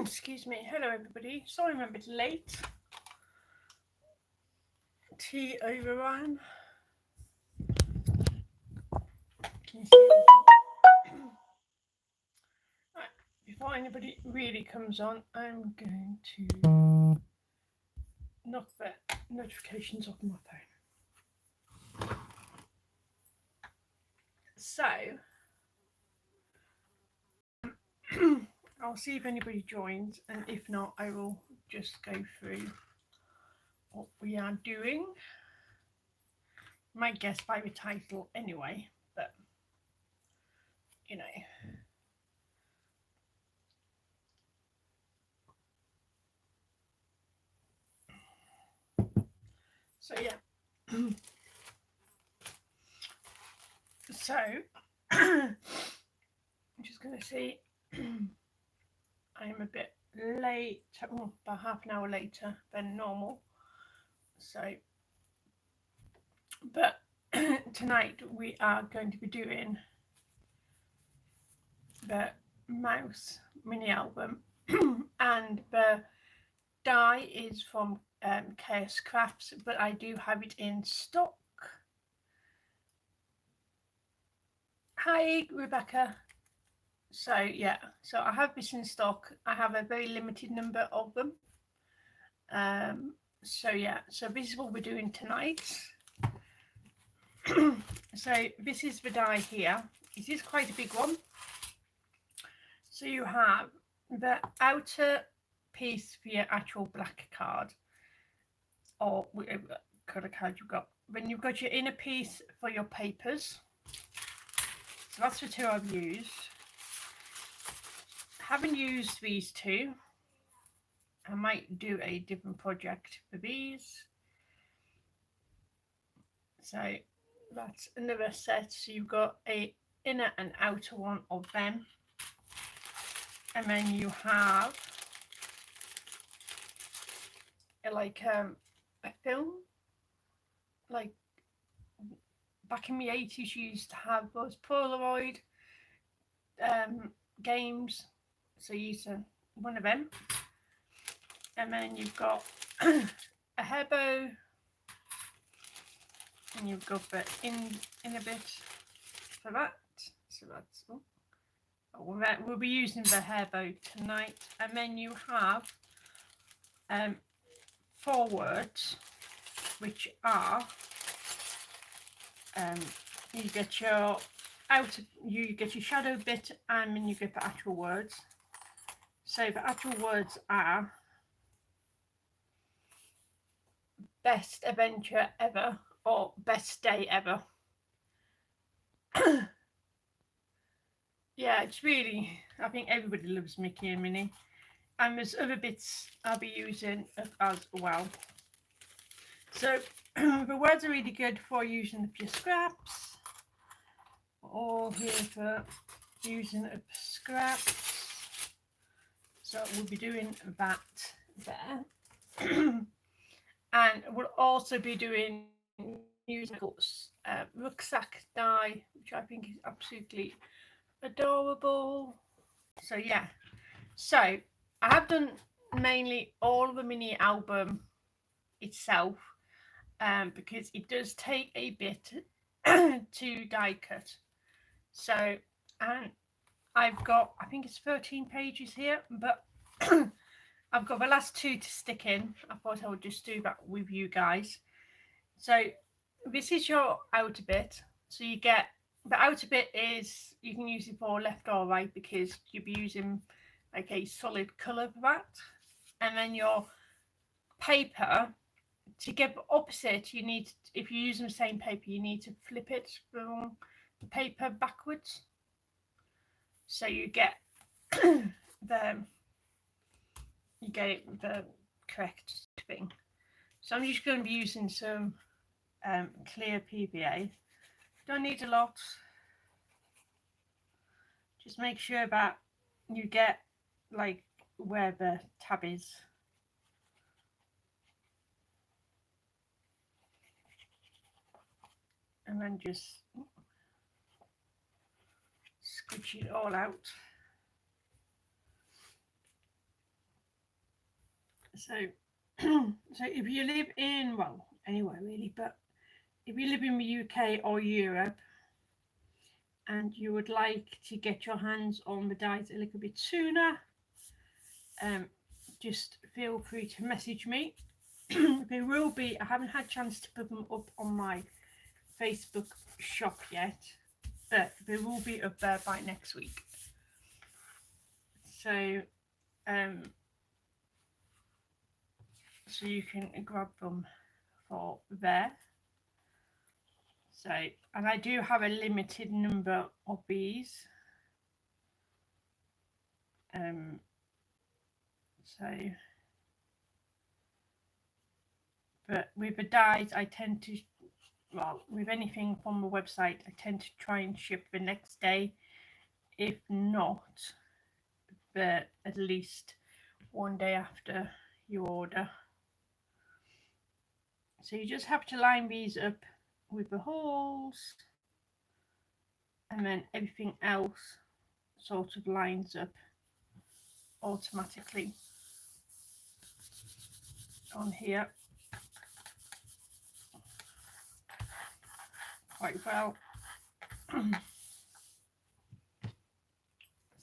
Excuse me. Hello, everybody. Sorry I'm a bit late. Tea overran. Can you see anything? Right. Before anybody really comes on, I'm going to knock the notifications off my phone. So, I'll see if anybody joins, and if not, I will just go through what we are doing. You might guess by the title anyway, but you know. So yeah. So I'm just going to say I'm a bit late, about half an hour later than normal. So, but tonight we are going to be doing the Mouse mini album, and the die is from Chaos Crafts, but I do have it in stock. Hi, Rebecca. So yeah, so I have this in stock. I have a very limited number of them. So yeah, so this is what we're doing tonight. So this is the die here. This is quite a big one. So you have the outer piece for your actual black card, or whatever colour card you've got. Then you've got your inner piece for your papers. So that's the two I've used. Haven't used these two. I might do a different project for these. So that's another set. So you've got a inner and outer one of them, and then you have like a film, like back in the 80s you used to have those Polaroid games, so you used to one of them. And then you've got a hair bow, and you've got the in a bit for that. So that's we'll be using the hair bow tonight. And then you have 4 words, which are you get your shadow bit, and then you get the actual words. So the actual words are best adventure ever or best day ever. Yeah, it's really, I think everybody loves Mickey and Minnie, and there's other bits I'll be using as well. So the words are really good for using your scraps, or here for using scraps. So we'll be doing that there. And we'll also be doing using rucksack die, which I think is absolutely adorable. So yeah, so I have done mainly all of the mini album itself, because it does take a bit to die cut. So, and I've got, I think it's 13 pages here, but I've got the last 2 to stick in. I thought I would just do that with you guys. So this is your outer bit. So you get, the outer bit is, you can use it for left or right because you'll be using like a solid colour for that. And then your paper, to get the opposite, you need, if you're using the same paper, you need to flip it from the paper backwards. So you get you get it the correct thing. So I'm just going to be using some clear PVA. Don't need a lot. Just make sure that you get like where the tab is. And then just squidge it all out. So, so if you live in, well, anywhere really, but if you live in the UK or Europe and you would like to get your hands on the dyes a little bit sooner, um, just feel free to message me. There will be, I haven't had a chance to put them up on my Facebook shop yet, but they will be up there by next week. So, so you can grab them for there. So, and I do have a limited number of these. So, but with the dyes, I tend to, well, with anything from the website, I tend to try and ship the next day. If not, but at least one day after you order. So you just have to line these up with the holes, and then everything else sort of lines up automatically on here quite well.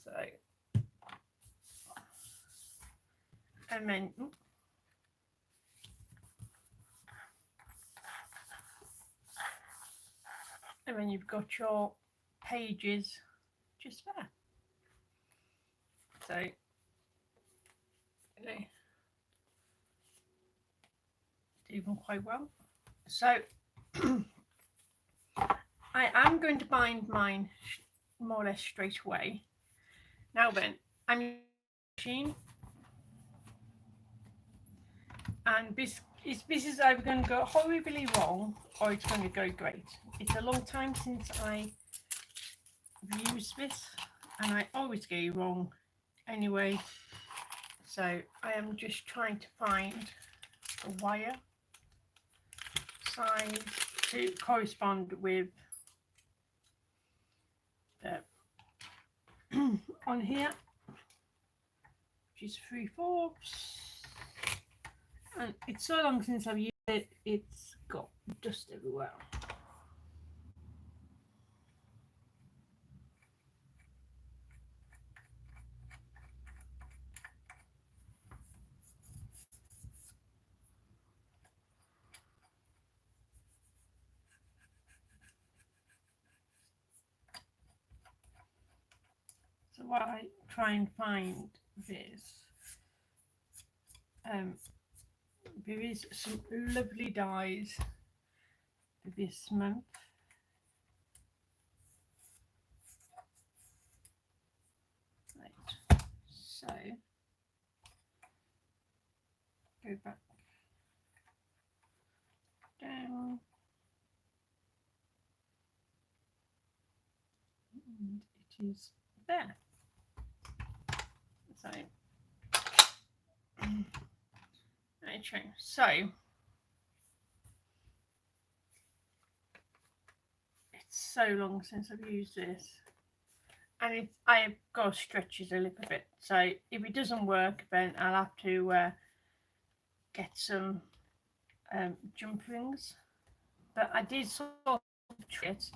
So, and then you've got your pages just there. So, they do them quite well. So, I am going to bind mine more or less straight away. Now then, I'm using a machine, and this is either going to go horribly wrong or it's going to go great. It's a long time since I used this, and I always get it wrong anyway. So I am just trying to find a wire size to correspond with the on here, which is 3/4, and it's so long since I've used it, it's got dust everywhere. So while I try and find this, there is some lovely dyes this month. Right, so go back down, and it is there. So, okay, so it's so long since I've used this, and I've got to stretch it a little bit. So if it doesn't work, then I'll have to get some jump rings. But I did sort of try it,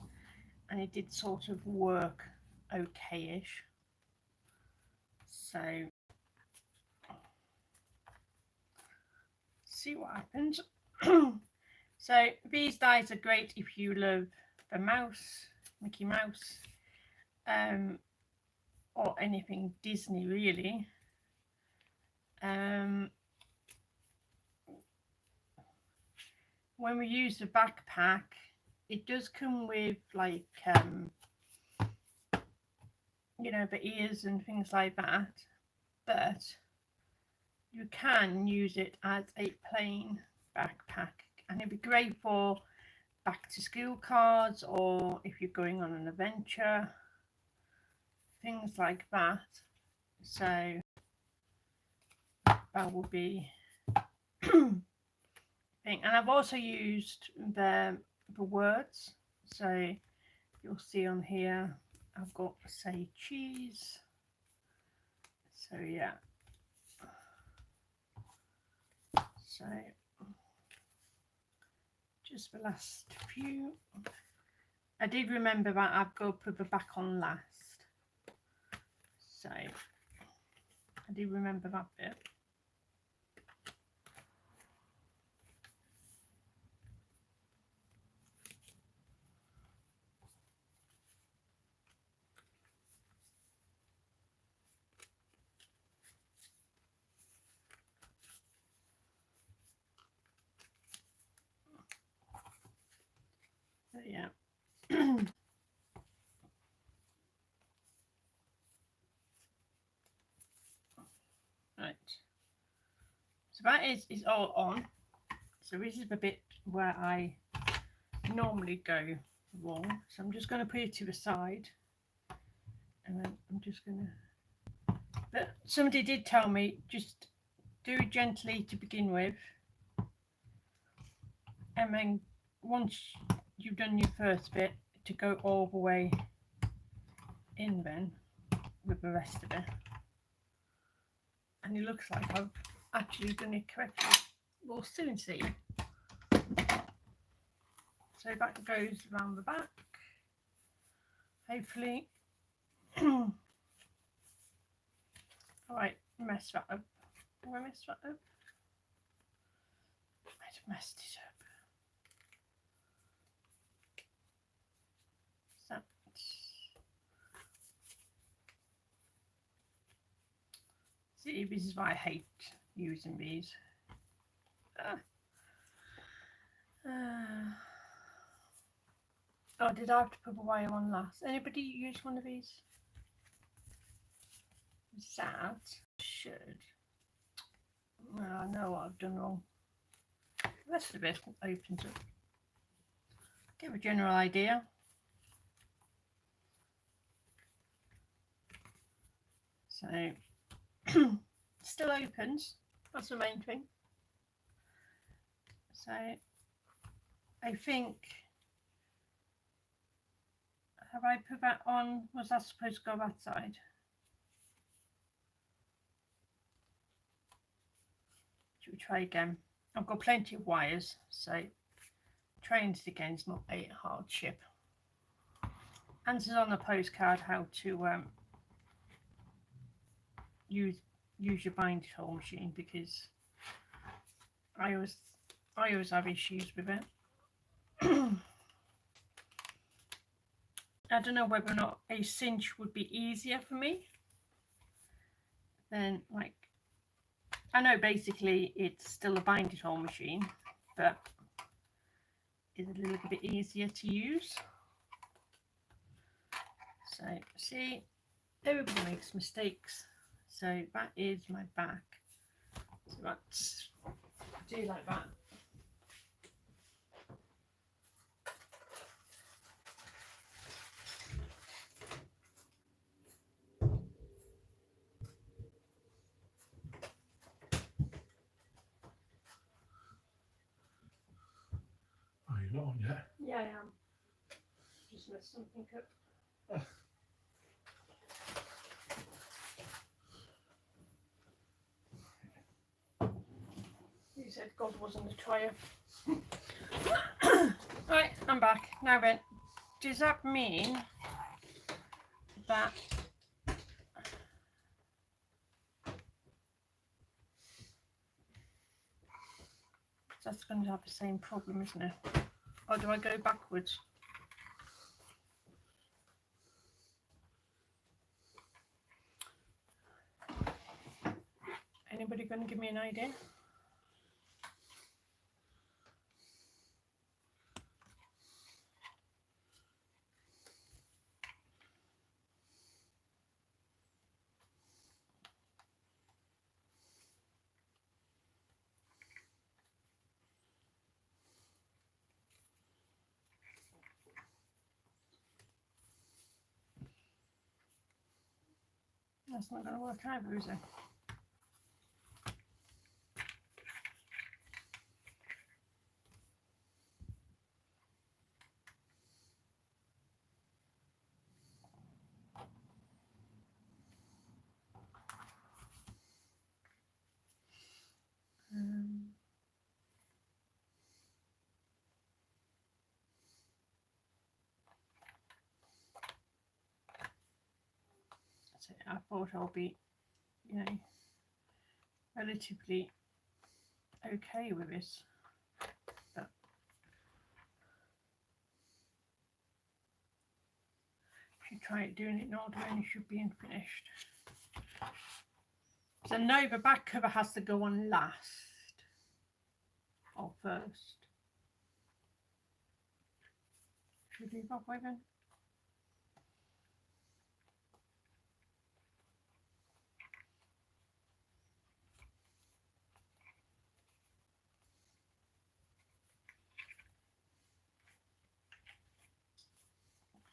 and it did sort of work okay-ish. So see what happens. So these dyes are great if you love the mouse, Mickey Mouse, or anything Disney really. When we use the backpack, it does come with like you know, the ears and things like that, but you can use it as a plain backpack, and it'd be great for back to school cards, or if you're going on an adventure, things like that. So that will be thing. And I've also used the words, so you'll see on here I've got say cheese. So yeah, So just the last few. I did remember that I've got to put the back on last. So I did remember that bit. So yeah. Right. So that is all on. So this is the bit where I normally go wrong. So I'm just going to put it to the side. And then I'm just going to... But somebody did tell me, just do it gently to begin with. And then once you've done your first bit, to go all the way in then with the rest of it. And it looks like I've actually done it correctly. We'll soon see. So that goes around the back. Hopefully. Alright, mess that up. Did I mess that up? I might have messed it up. So, see, this is why I hate using these. Oh, did I have to put the wire on last? Anybody use one of these? Sad. Should. Well, I know what I've done wrong. The rest of it opens up. Give a general idea. So, still opens. That's the main thing. So, I think, have I put that on? Was that supposed to go that side? Should we try again? I've got plenty of wires, so trying it again is not a hardship. Answers on the postcard how to use your bind tool machine, because I always have issues with it. I don't know whether or not a cinch would be easier for me than, like, I know basically it's still a bind tool machine, but it's a little bit easier to use. So see, everybody makes mistakes. So that is my back. So that's do like that. Oh, you're not on yet? Yeah, I am. Just messed something up. You said God wasn't a triumph. Right, I'm back. Now then, does that mean that that's going to have the same problem, isn't it? Or do I go backwards? Anybody going to give me an idea? That's not going to work either, is it? I thought I'll be, you know, relatively okay with this. But if you try it doing it in order, then you should be finished. So no, the back cover has to go on last or first. Should we leave that way then?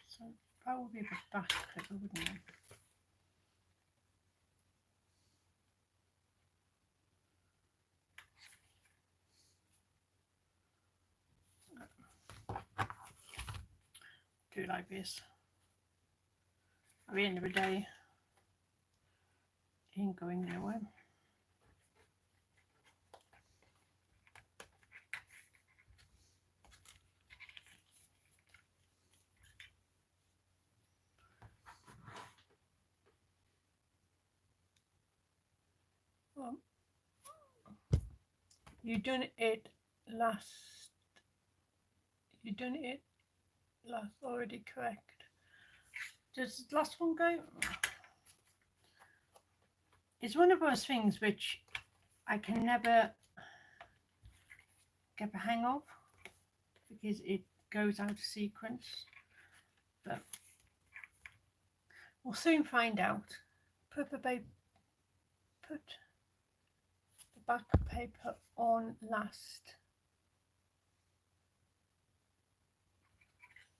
So that would be the back cover, wouldn't it? Do it like this. At the end of the day, it ain't going nowhere. Well, you done it last. You done it last already, correct? Does the last one go? It's one of those things which I can never get the hang of because it goes out of sequence. But we'll soon find out. Put the back paper on last.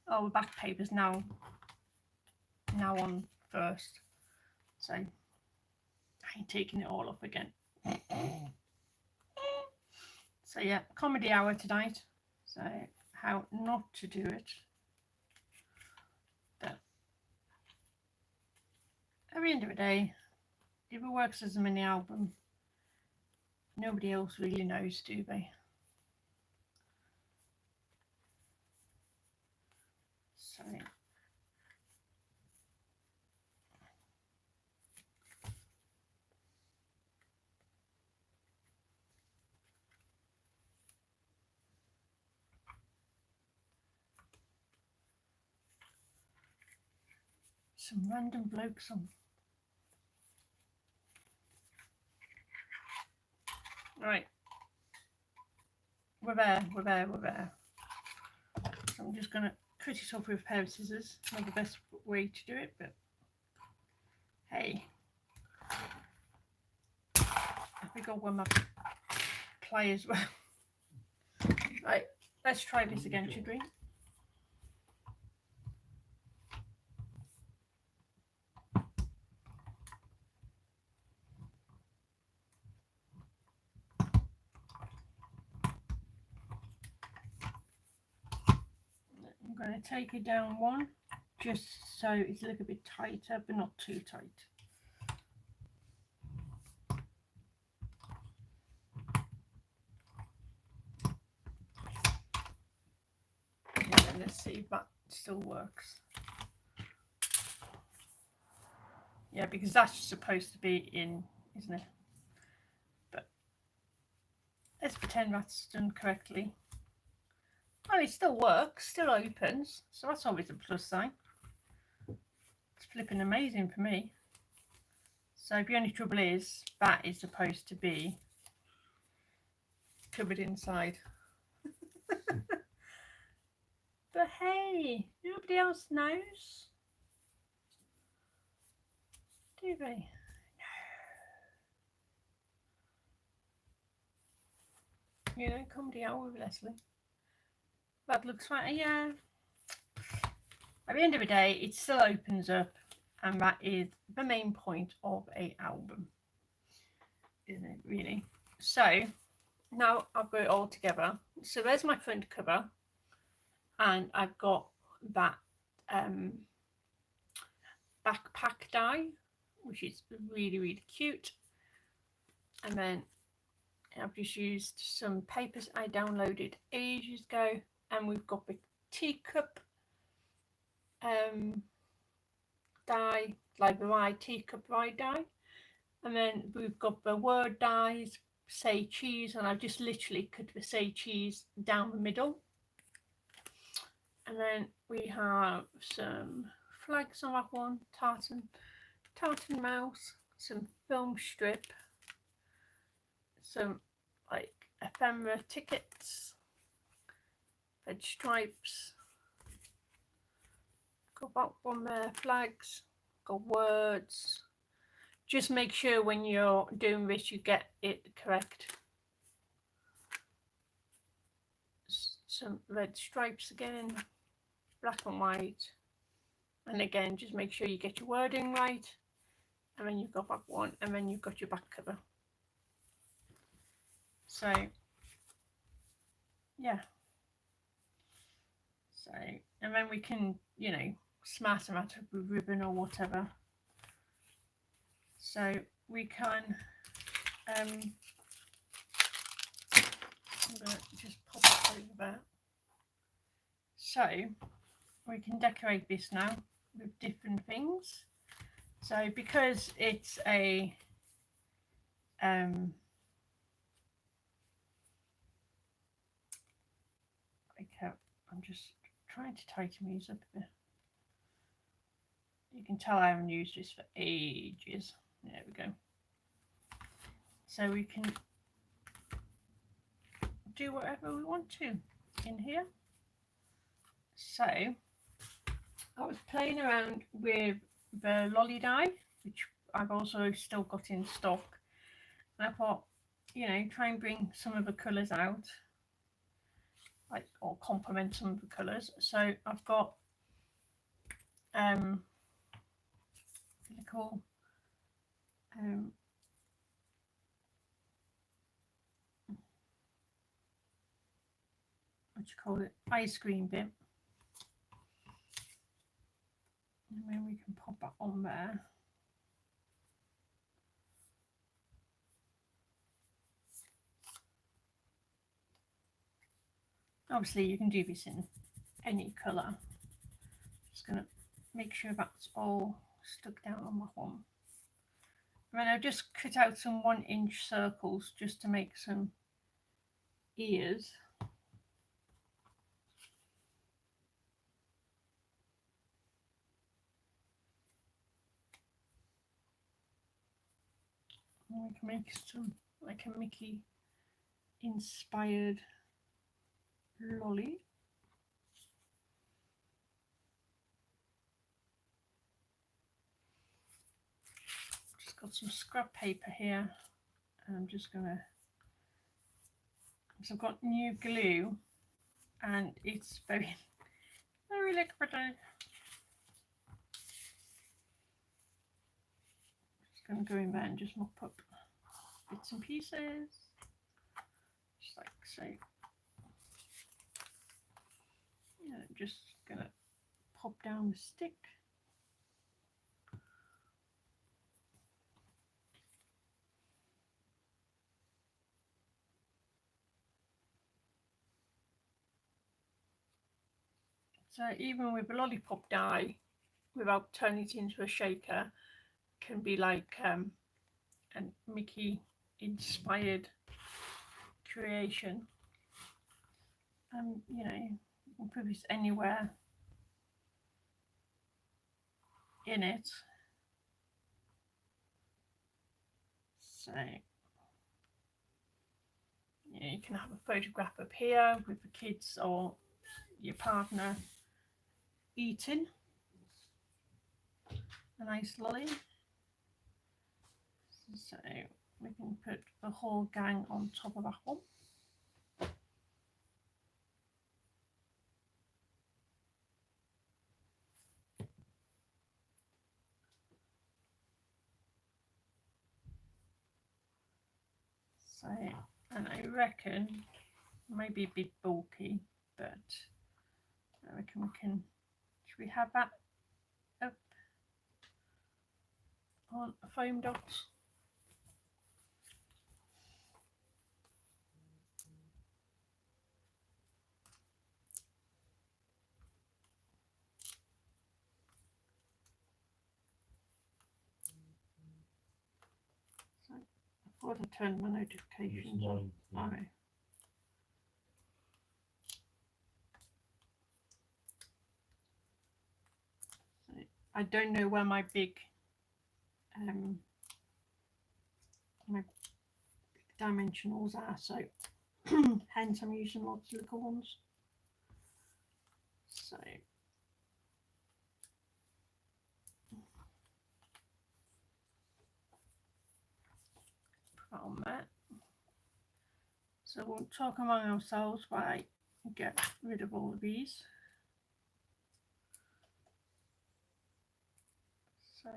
Oh, the back paper's now on first, so I ain't taking it all off again. So yeah, comedy hour tonight. So how not to do it. But at the end of the day, if it works as a mini album, nobody else really knows, do they? So some random blokes on. Right. We're there. So I'm just going to cut it off with a pair of scissors. Not the best way to do it, but hey. I think I'll wear my pliers well. Right, let's try this again, should we? I'm going to take it down one, just so it's a little bit tighter, but not too tight. And let's see if that still works. Yeah, because that's supposed to be in, isn't it? But let's pretend that's done correctly. Oh, it still works, still opens, so that's always a plus sign. It's flipping amazing for me. So the only trouble is that is supposed to be covered inside. But hey, nobody else knows, do they? No. You know, comedy hour with Leslie. That looks fine. Yeah. At the end of the day, it still opens up, and that is the main point of an album, isn't it? Really. So now I've got it all together. So there's my front cover, and I've got that backpack die, which is really, really cute. And then I've just used some papers I downloaded ages ago, and we've got the teacup die, like the white teacup rye die. And then we've got the word dies, say cheese, and I've just literally cut the say cheese down the middle. And then we have some flags on that one, tartan mouse, some film strip, some like ephemera tickets, red stripes, got that one there, flags, got words. Just make sure when you're doing this you get it correct. Some red stripes again, black and white, and again just make sure you get your wording right. And then you've got that one, and then you've got your back cover. So yeah, so and then we can, you know, smash them out with ribbon or whatever. So we can I'm gonna just pop it over there. So we can decorate this now with different things. So because it's a I'm just trying to tighten these up a bit. You can tell I haven't used this for ages. There we go. So we can do whatever we want to in here. So I was playing around with the lolly die, which I've also still got in stock. And I thought, you know, try and bring some of the colours out, like, or complement some of the colours. So I've got cool what you call it, ice cream bit, and then we can pop that on there. Obviously you can do this in any colour. Just going to make sure that's all stuck down on my one. And then I've just cut out some 1-inch circles just to make some ears. And we can make some like a Mickey inspired lolly. Just got some scrap paper here, and I'm just gonna, so I've got new glue and it's very liquidy. Just gonna go in there and just mop up bits and pieces, just like so. Yeah, I'm just gonna pop down the stick. So even with a lollipop die, without turning it into a shaker, can be like a Mickey inspired creation. You know, you can put this anywhere in it. So you can have a photograph up here with the kids or your partner eating a nice lolly. So we can put the whole gang on top of that one. So, and I reckon maybe a bit bulky, but I reckon we can, should we have that up on foam dots? thought I turned my notifications on. Alright. So I don't know where my big dimensionals are, so hence I'm using lots of little ones. So put that on there. So we'll talk among ourselves while I get rid of all of these. So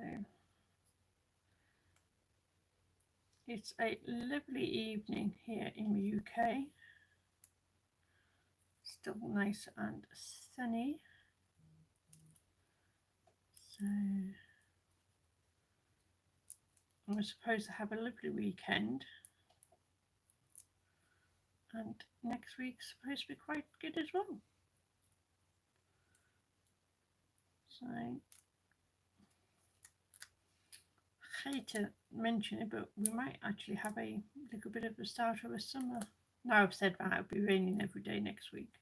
it's a lovely evening here in the UK. Still nice and sunny. So we're supposed to have a lovely weekend. And next week's supposed to be quite good as well. So I hate to mention it, but we might actually have a little bit of the start of a summer. Now I've said that, it'll be raining every day next week.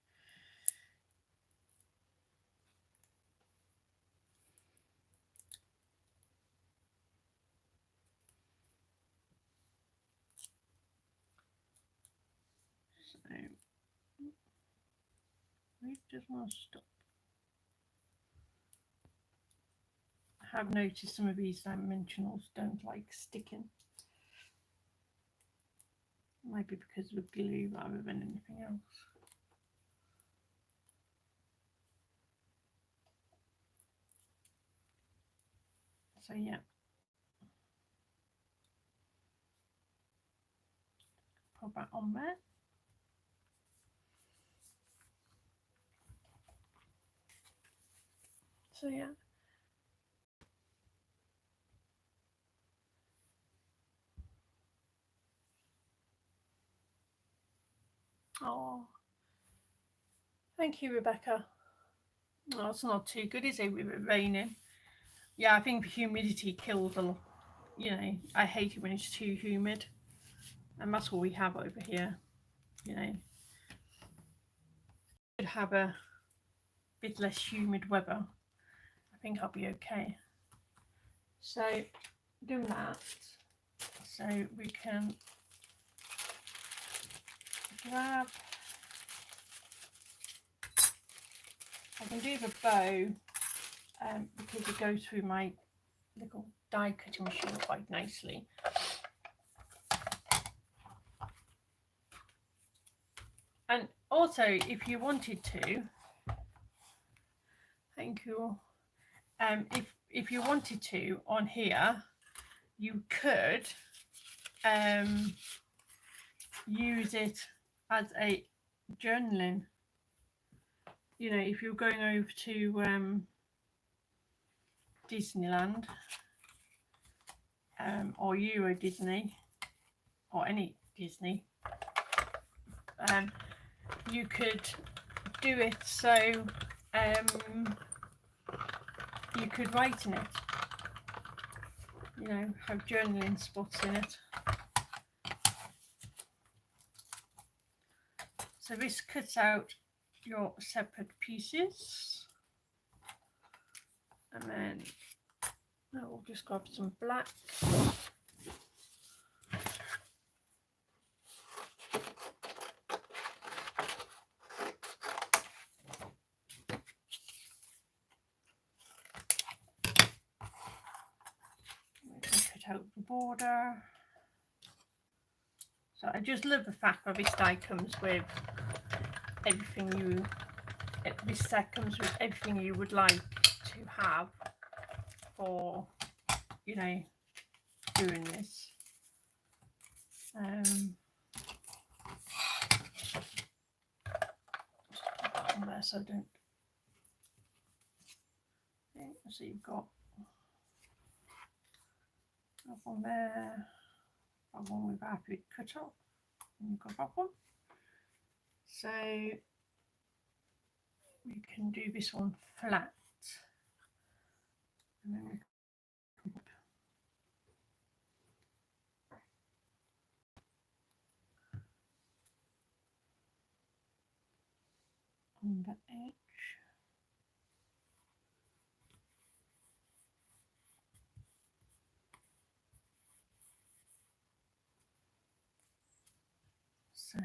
So we just want to stop. I have noticed some of these dimensionals don't like sticking. Might be because of the glue rather than anything else. So yeah. Put that on there. So yeah. Oh, thank you, Rebecca. Oh, it's not too good, is it, with it raining? Yeah, I think the humidity kills a lot. You know, I hate it when it's too humid. And that's what we have over here. You know, could have a bit less humid weather. I think I'll be okay. So, do that. So we can grab. I can do the bow because it goes through my little die cutting machine quite nicely. And also, if you wanted to, thank you. If you wanted to, on here, you could use it as a journaling. You know, if you're going over to Disneyland or Euro Disney or any Disney, you could do it so you could write in it, you know, have journaling spots in it. So this cuts out your separate pieces, and then we'll just grab some black. Out the border. So I just love the fact that this die comes with everything this set comes with everything you would like to have for, you know, doing this. Just put that on there so I don't. Okay, so you've got that one there, that one with our bit cut off, and you've got that one. So we can do this one flat, and then we can Number 8. So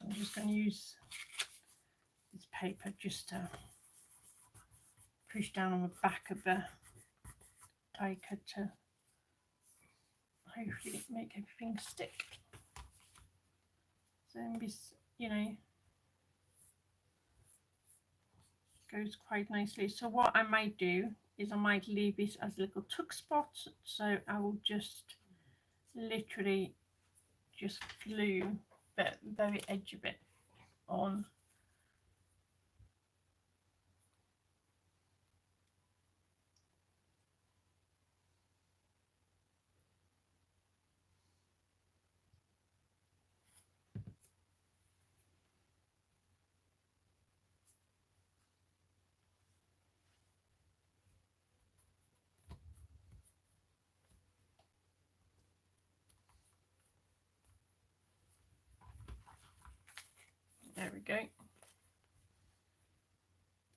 I'm just going to use this paper just to push down on the back of the die cut to hopefully make everything stick. So this, you know, goes quite nicely. So what I might do is I might leave this as a little tuck spot. So I will just literally just glue the very edge of it on. There we go.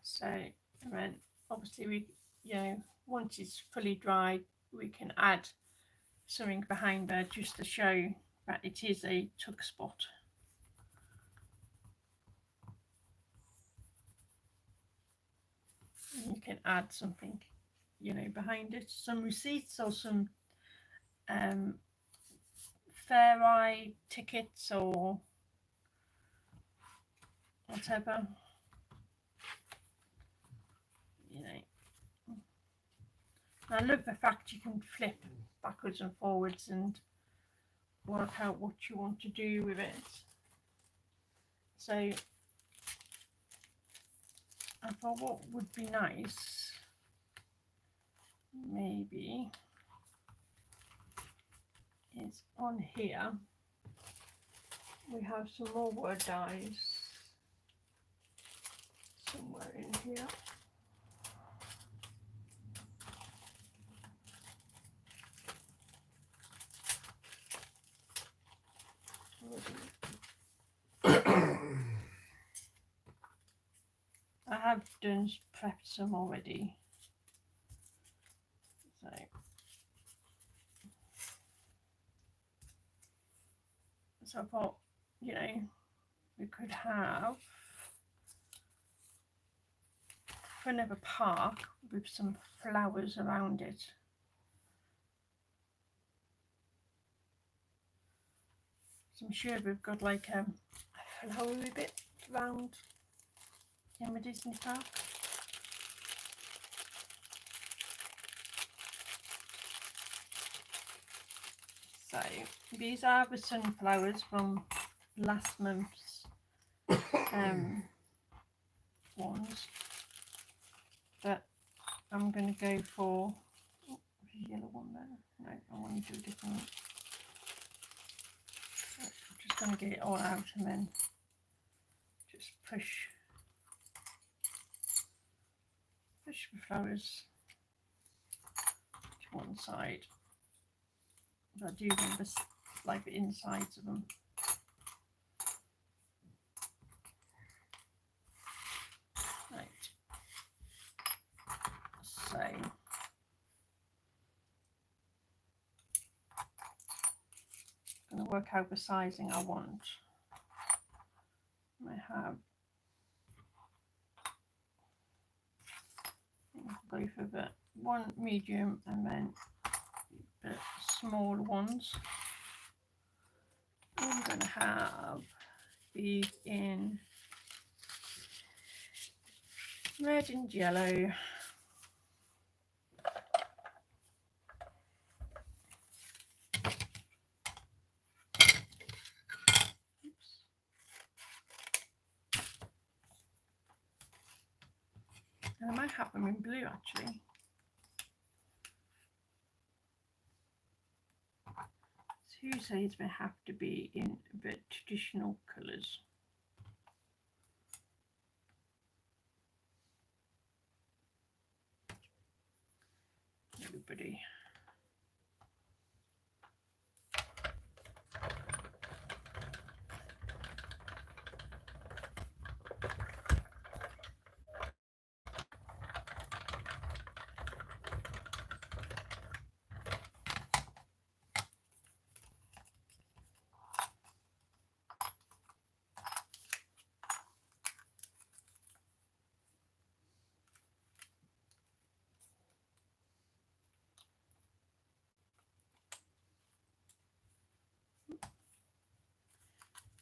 So, and then obviously we, you know, once it's fully dried, we can add something behind there just to show that it is a tuck spot. And you can add something, you know, behind it, some receipts or some Fair Eye tickets or whatever, you know. I love the fact you can flip backwards and forwards and work out what you want to do with it. So I thought what would be nice, maybe, is on here we have some more word dies somewhere in here. I have done prepped some already. So I thought, you know, we could have front of a park with some flowers around it. So I'm sure we've got like a flowery bit around Emma Disney Park. So these are the sunflowers from last month's ones, but I'm going to go for the yellow one there. No, I want to do a different one. So I'm just going to get it all out and then just push the flowers to one side. I do them this, like the insides of them. Right. So I'm going to work out the sizing I want. I have both of it, one medium and then the small ones. I'm going to have these in red and yellow. I might have them in blue actually. So you say they have to be in the traditional colours. Everybody.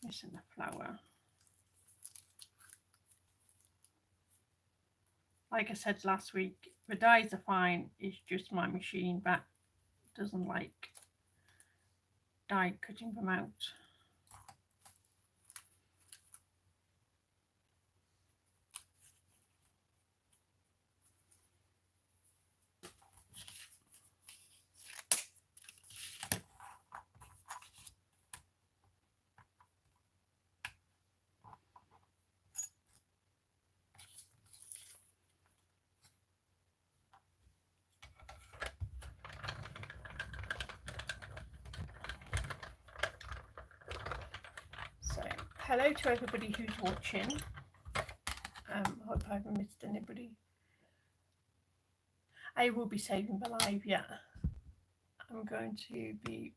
Missing the flower. Like I said last week, the dyes are fine. It's just my machine that doesn't like dye cutting them out. So, hello to everybody who's watching. Hope I haven't missed anybody. I will be saving the live, yeah. I'm going to be...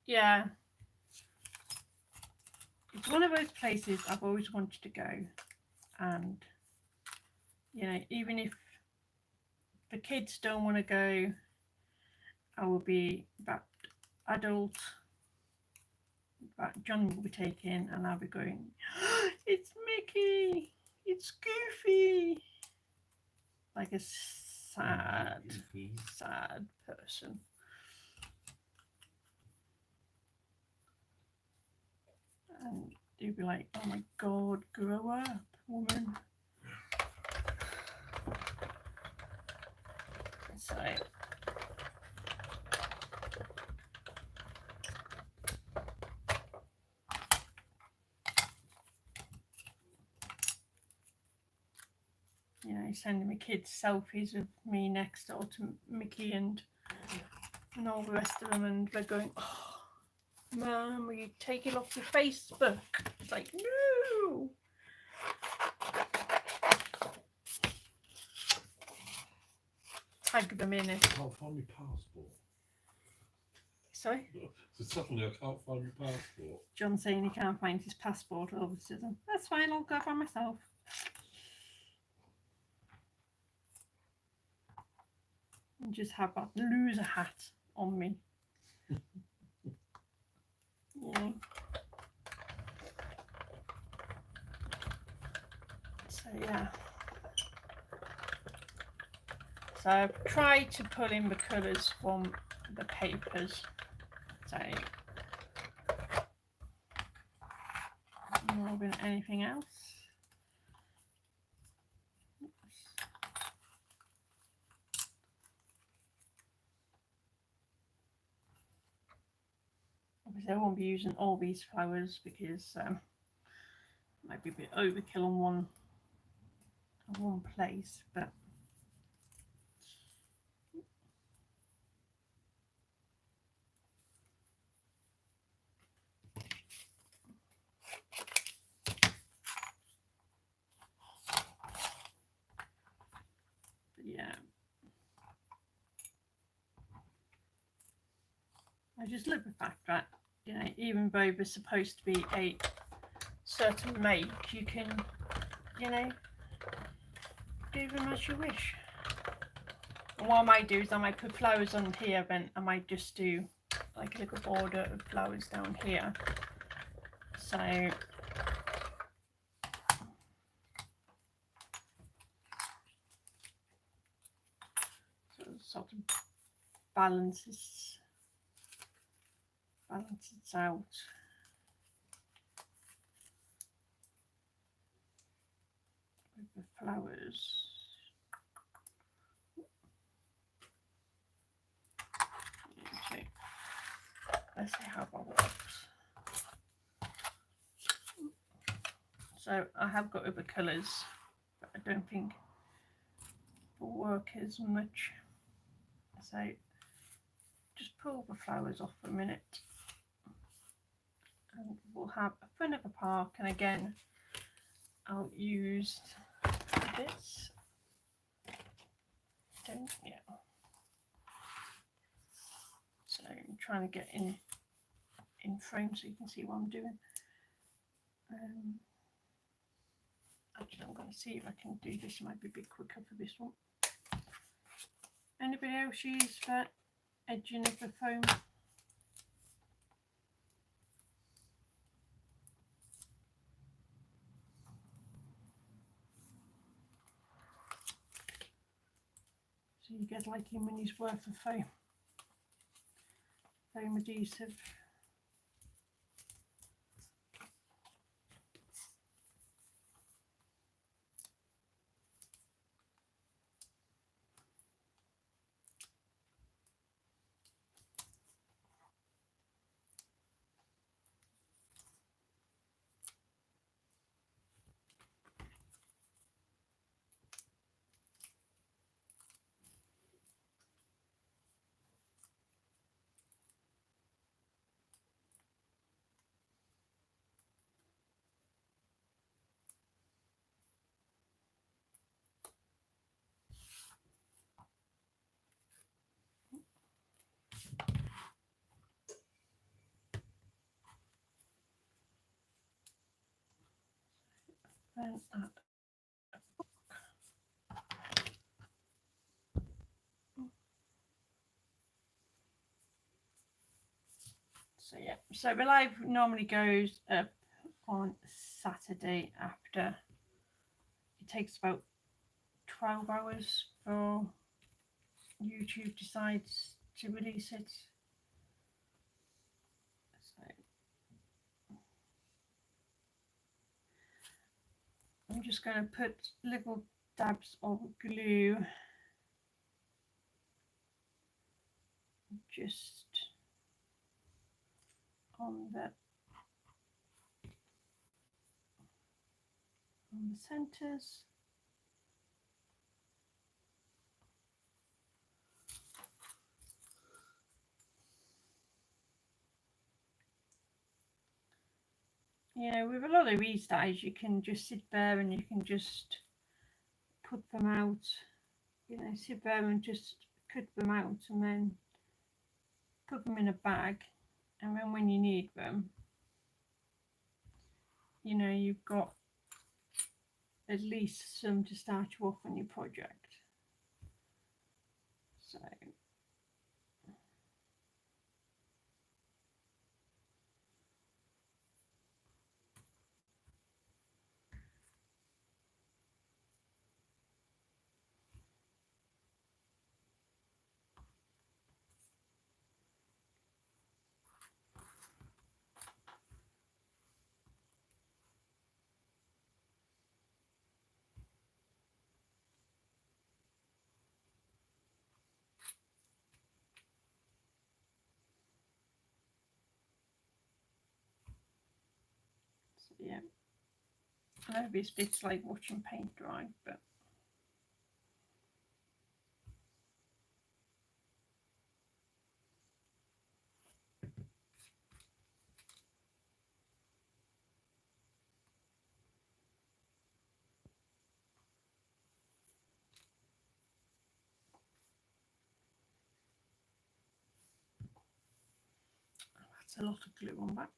Yeah. It's one of those places I've always wanted to go. And, you know, even if the kids don't want to go, I will be that adult that John will be taking, and I'll be going, it's Mickey, it's Goofy, like a sad person. And you'll be like, oh my God, grow up, woman. So you know, sending my kids selfies of me next door to Mickey and all the rest of them, and they're going, oh, Mum, will you take it off your Facebook? It's like, no. Tag them in it. I can't find my passport. Sorry? So suddenly I can't find my passport. John saying he can't find his passport over to them. That's fine, I'll go by myself. And just have that loser hat on me. Yeah. So yeah. So I've tried to pull in the colours from the papers. So more than anything else. Obviously I won't be using all these flowers because it might be a bit overkill on one place, but yeah, I just love the fact that, you know, even though there's supposed to be a certain make, you can, you know, do them as you wish. And what I might do is I might put flowers on here, then I might just do like a little border of flowers down here. So sort of balances out. with the flowers. Okay. Let's see how that works. So I have got other colours, but I don't think will work as much. So just pull the flowers off for a minute, and we'll have a fun of a park. And again, I'll use this. Yeah. So I'm trying to get in frame so you can see what I'm doing. Actually, I'm going to see if I can do this. Might be a bit quicker for this one. Anybody else use that edging of the foam? So you get like a minute's worth of foam adhesive. Then add a book. So yeah, so the live normally goes up on Saturday after. It takes about 12 hours for YouTube decides to release it. So I'm just going to put little dabs of glue just on the centers. You know, with a lot of these dyes, you can just sit there and you can just put them out. You know, sit there and just cut them out and then put them in a bag. And then when you need them, you know, you've got at least some to start you off on your project. So yeah, I know this bit's like watching paint dry, but that's a lot of glue on that.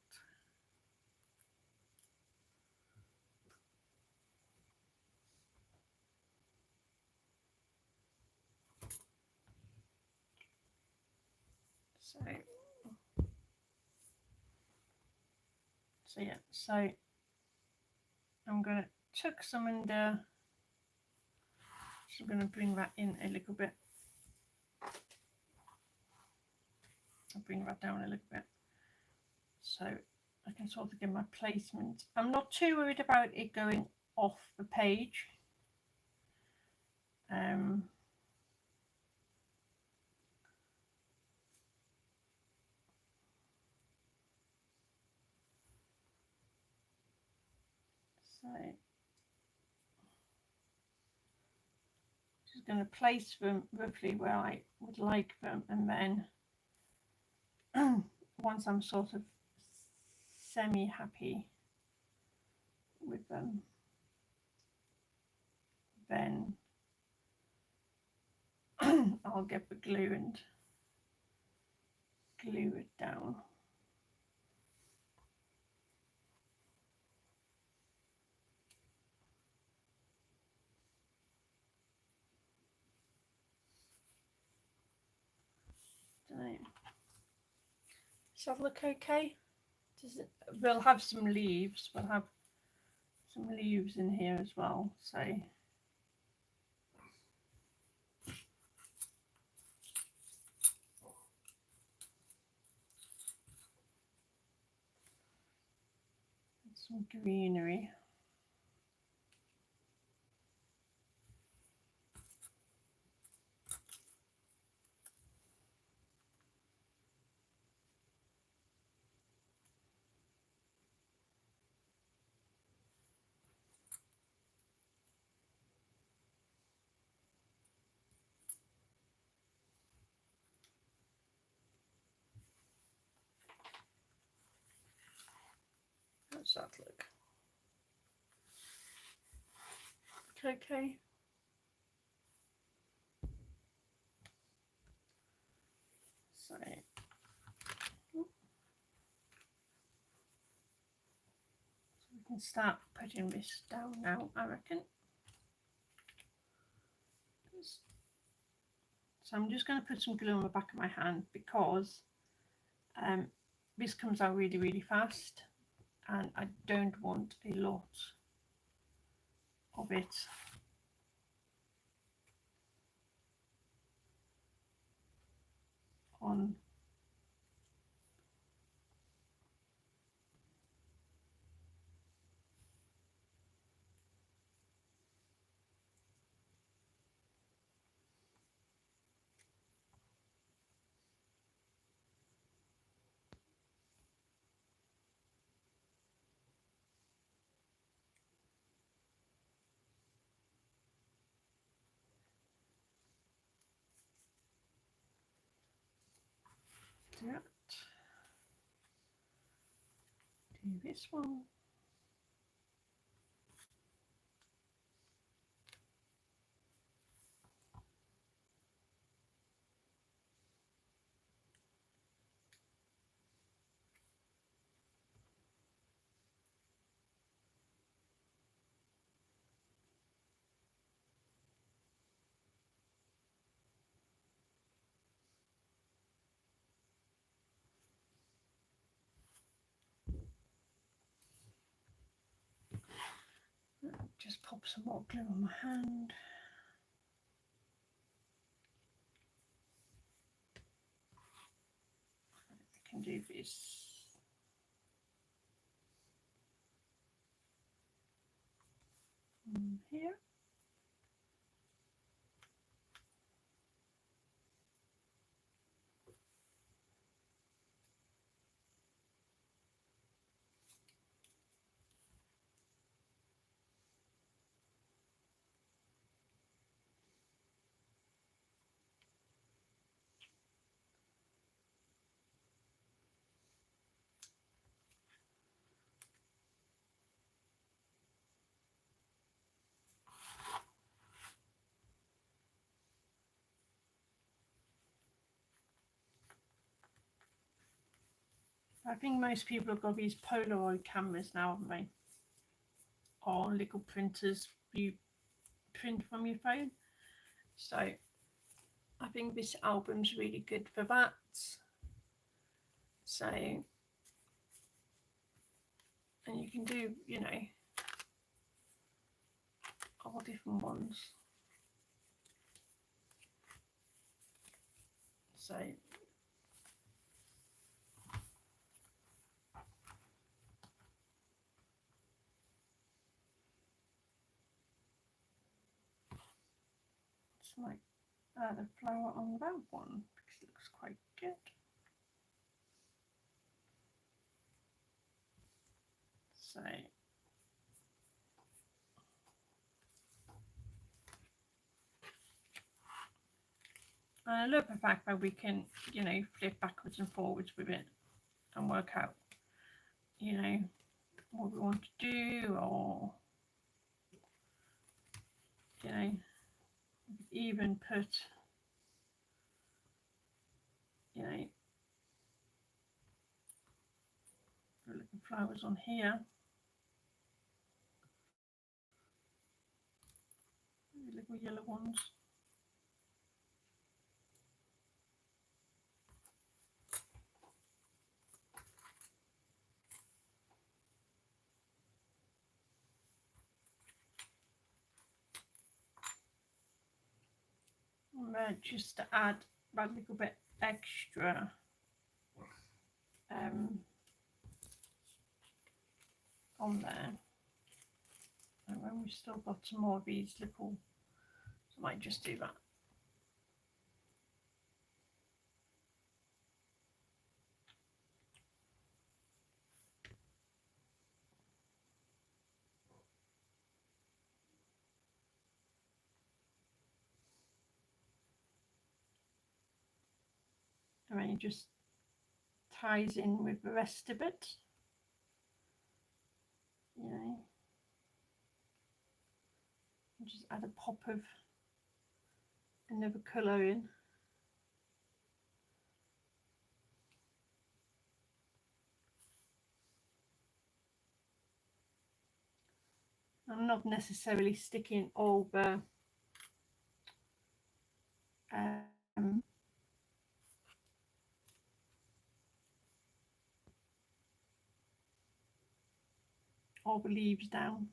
So yeah, so I'm going to tuck some under. So I'm going to bring that in a little bit. I'll bring that down a little bit so I can sort of get my placement. I'm not too worried about it going off the page Um, so just going to place them roughly where I would like them, and then once I'm sort of semi happy with them, then I'll get the glue and glue it down. Does that look okay? Does it? We'll have some leaves. We'll have some leaves in here as well. So some greenery. How's that look? Okay. So we can start putting this down now, I reckon. So I'm just going to put some glue on the back of my hand because this comes out really, really fast, and I don't want a lot of it on that. Do this one. Just pop some more glue on my hand. I can do this. Here. I think most people have got these Polaroid cameras now, haven't they? Or little printers you print from your phone. So I think this album's really good for that. So, and you can do, you know, all different ones. So might add a flower on that one because it looks quite good. So and I love the fact that we can, you know, flip backwards and forwards with it and work out, you know, what we want to do, or, you know, even put, you know, little flowers on here, little yellow ones. Just to add that little bit extra on there. And then we've still got some more of these little, so I might just do that. And then it just ties in with the rest of it, you know. Just add a pop of another colour in. I'm not necessarily sticking all the all the leaves down.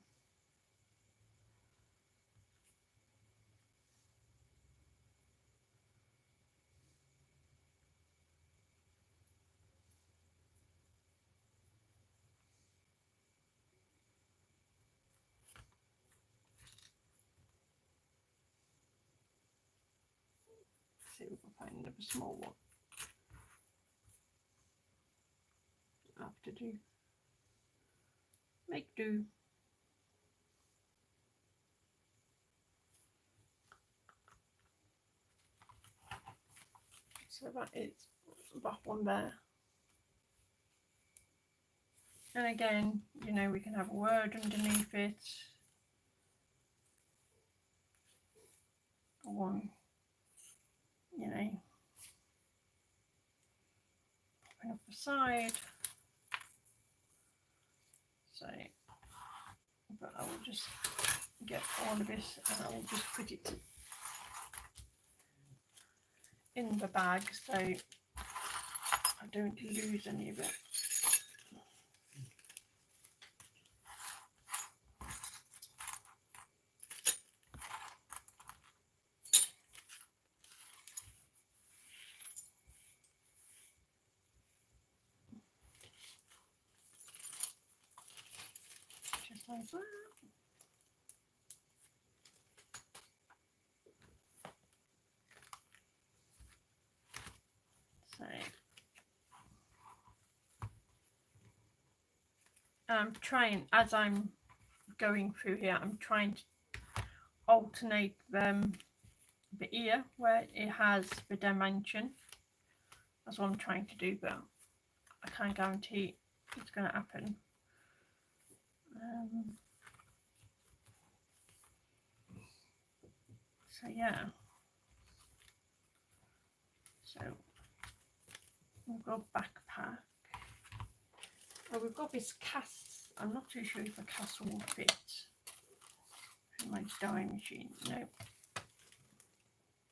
See if we can find another small one. I have to do, make do. So that is that one there. And again, you know, we can have a word underneath it. One, you know, popping off the side. So, but I will just get all of this and I will just put it in the bag so I don't lose any of it. Just like that. So I'm trying, as I'm going through here, I'm trying to alternate the ear where it has the dimension. That's what I'm trying to do, but I can't guarantee it's going to happen. So yeah, so we've got backpack. Oh, we've got this cast. I'm not too sure if a castle will fit in my die machine. No,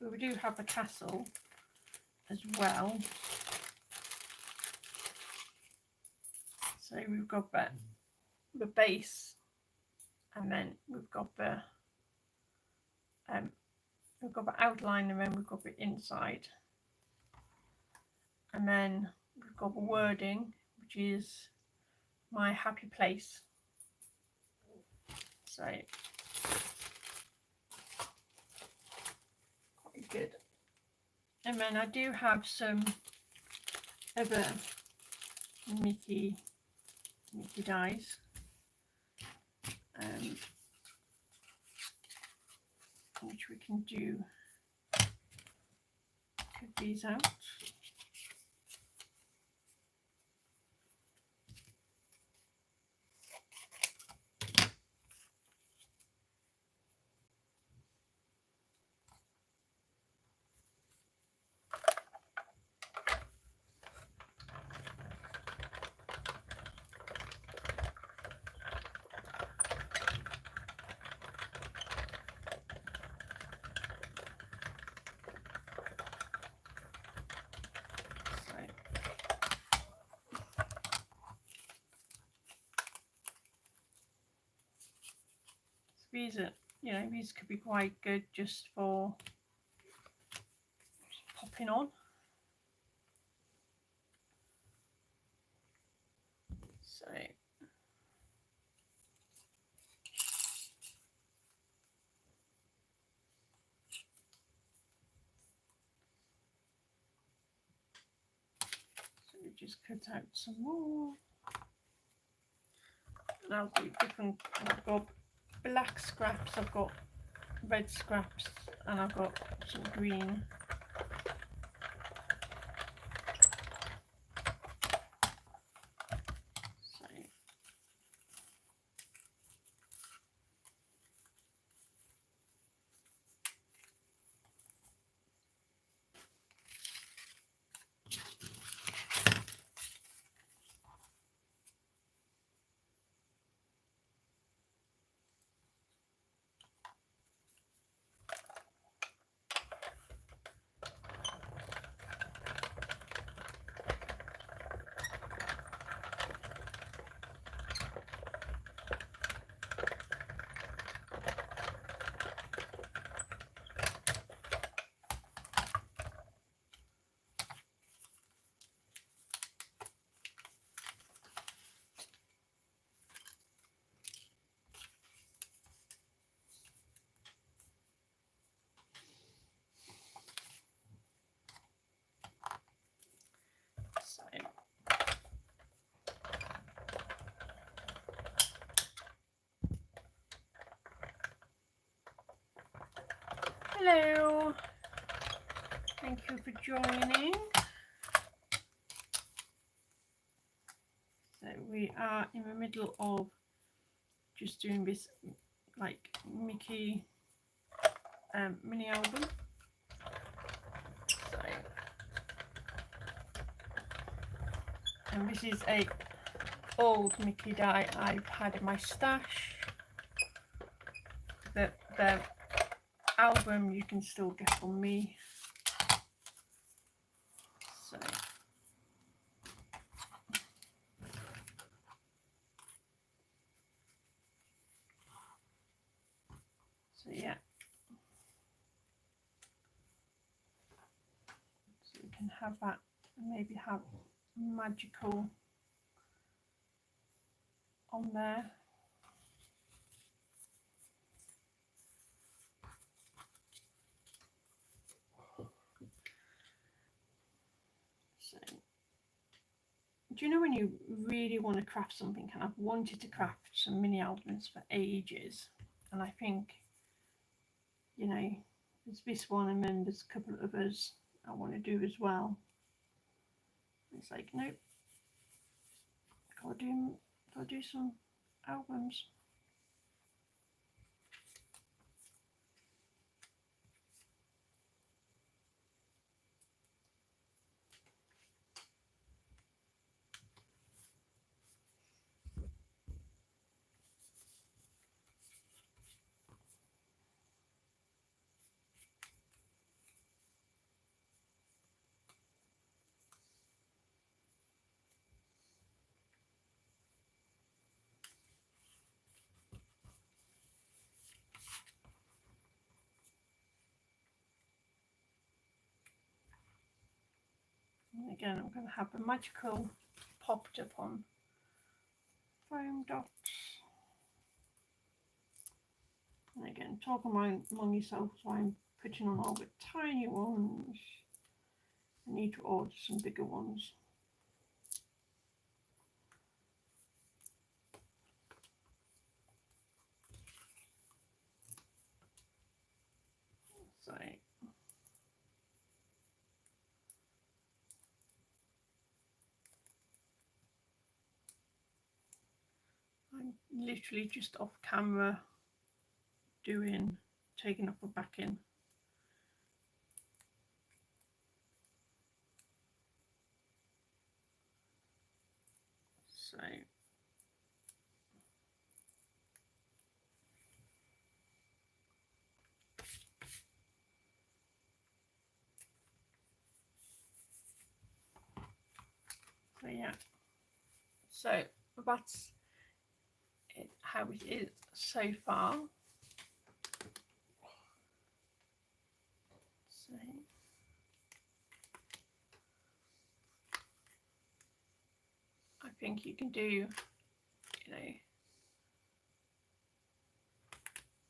but we do have a castle as well. So we've got the base, and then we've got the outline, and then we've got the inside, and then we've got the wording, which is my happy place. So And then I do have some other Mickey dies. Which we can do. Cut these out. These are, these could be quite good just for popping on. So we just cut out some more. And I'll do different. I've got black scraps, I've got red scraps, and I've got some green. Hello, thank you for joining. So we are in the middle of just doing this like Mickey mini album. So, and this is a old Mickey die I've had in my stash. The album you can still get from me. So yeah. So we can have that and maybe have magical on there. So, do you know when you really want to craft something? And I've wanted to craft some mini albums for ages, and I think, there's this one and then there's a couple of others I want to do as well. It's like, nope, gotta do some albums. And again, I'm going to have the magical popped up on foam dots. And again, talk among yourselves while I'm putting on all the tiny ones. I need to order some bigger ones. So I'm literally just off camera taking off a backing. So yeah, so that's how it is so far. So I think you can do,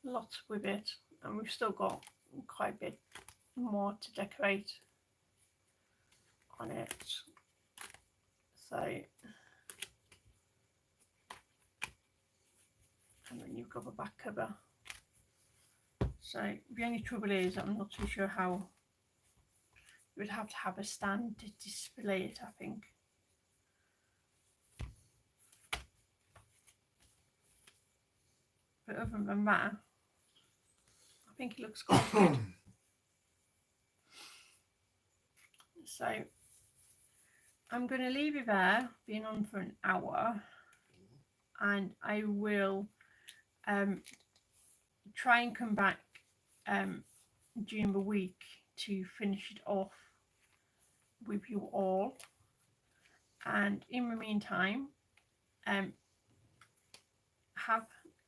lots with it, and we've still got quite a bit more to decorate on it. So, and then you've got the back cover. So the only trouble is I'm not too sure how you would have to have a stand to display it, I think. But other than that, I think it looks quite good. So I'm going to leave it there, being on for an hour, and I will try and come back during the week to finish it off with you all. And in the meantime, have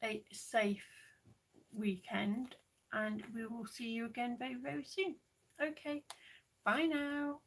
a safe weekend, and we will see you again very, very soon. Okay, bye now.